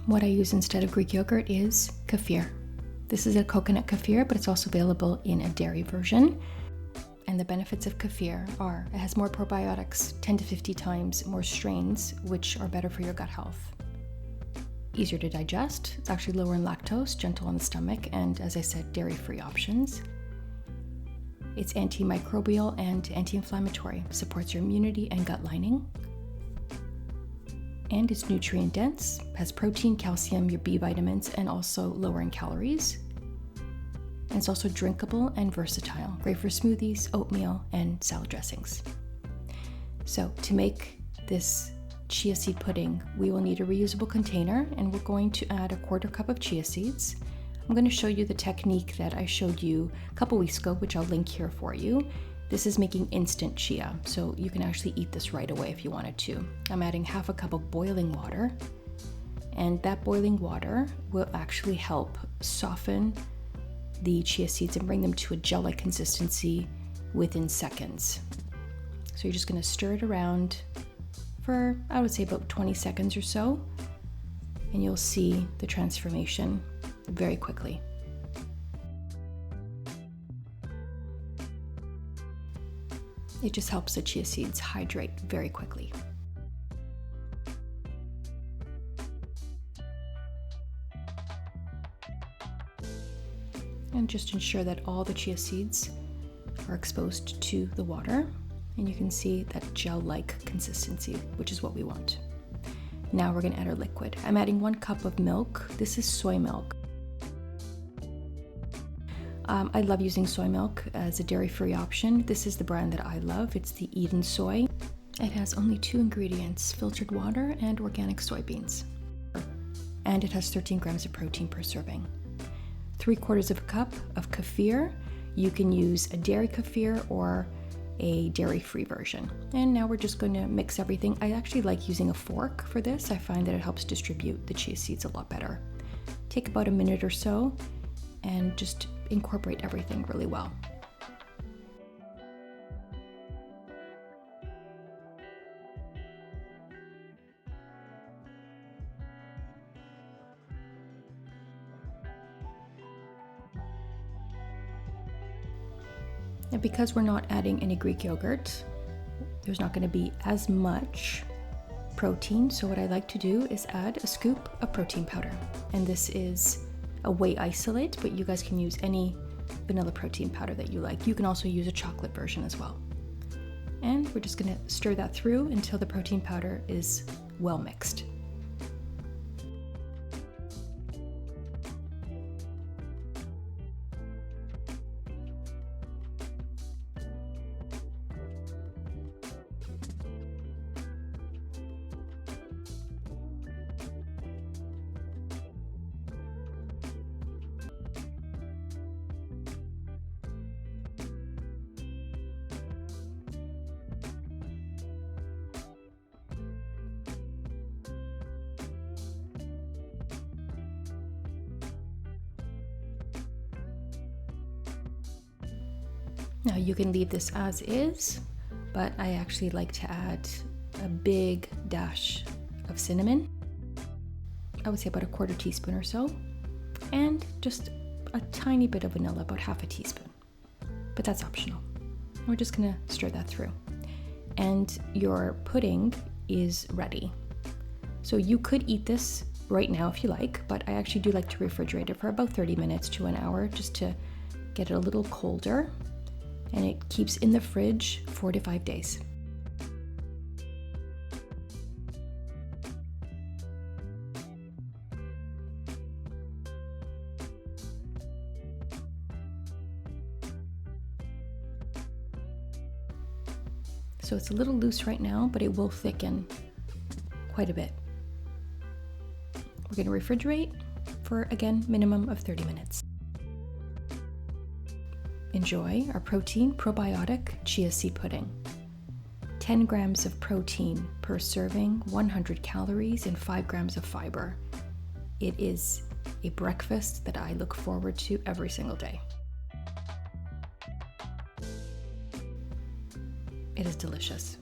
What I use instead of Greek yogurt is kefir. This is a coconut kefir, but it's also available in a dairy version. And the benefits of kefir are it has more probiotics, 10 to 50 times more strains, which are better for your gut health. Easier to digest, it's actually lower in lactose, gentle on the stomach, and as I said, dairy-free options. It's antimicrobial and anti-inflammatory, supports your immunity and gut lining. And it's nutrient dense, has protein, calcium, your B vitamins, and also lower in calories. And it's also drinkable and versatile, great for smoothies, oatmeal, and salad dressings. So to make this chia seed pudding, we will need a reusable container, and we're going to add a 1/4 cup of chia seeds. I'm going to show you the technique that I showed you a couple weeks ago, which I'll link here for you. This is making instant chia, so you can actually eat this right away if you wanted to. I'm adding 1/2 cup of boiling water, and that boiling water will actually help soften the chia seeds and bring them to a gel-like consistency within seconds. So you're just going to stir it around for, I would say, about 20 seconds or so, and you'll see the transformation very quickly. It just helps the chia seeds hydrate very quickly. And just ensure that all the chia seeds are exposed to the water, and you can see that gel-like consistency, which is what we want. Now we're going to add our liquid. I'm adding 1 cup of milk. This is soy milk. I love using soy milk as a dairy-free option. This is the brand that I love. It's the Eden Soy. It has only 2 ingredients, filtered water and organic soybeans. And it has 13 grams of protein per serving. 3/4 of a cup of kefir. You can use a dairy kefir or a dairy-free version. And now we're just going to mix everything. I actually like using a fork for this. I find that it helps distribute the chia seeds a lot better. Take about a minute or so and just incorporate everything really well. And because we're not adding any Greek yogurt, there's not going to be as much protein. So what I like to do is add a scoop of protein powder. And this is a whey isolate, but you guys can use any vanilla protein powder that you like. You can also use a chocolate version as well. And we're just going to stir that through until the protein powder is well mixed. Now you can leave this as is, but I actually like to add a big dash of cinnamon. I would say about a 1/4 teaspoon or so, and just a tiny bit of vanilla, about 1/2 teaspoon. But that's optional. We're just gonna stir that through. And your pudding is ready. So you could eat this right now if you like, but I actually do like to refrigerate it for about 30 minutes to an hour just to get it a little colder. And it keeps in the fridge 4 to 5 days. So it's a little loose right now, but it will thicken quite a bit. We're going to refrigerate for, again, minimum of 30 minutes. Enjoy our protein probiotic chia seed pudding. 10 grams of protein per serving, 100 calories, and 5 grams of fiber. It is a breakfast that I look forward to every single day. It is delicious.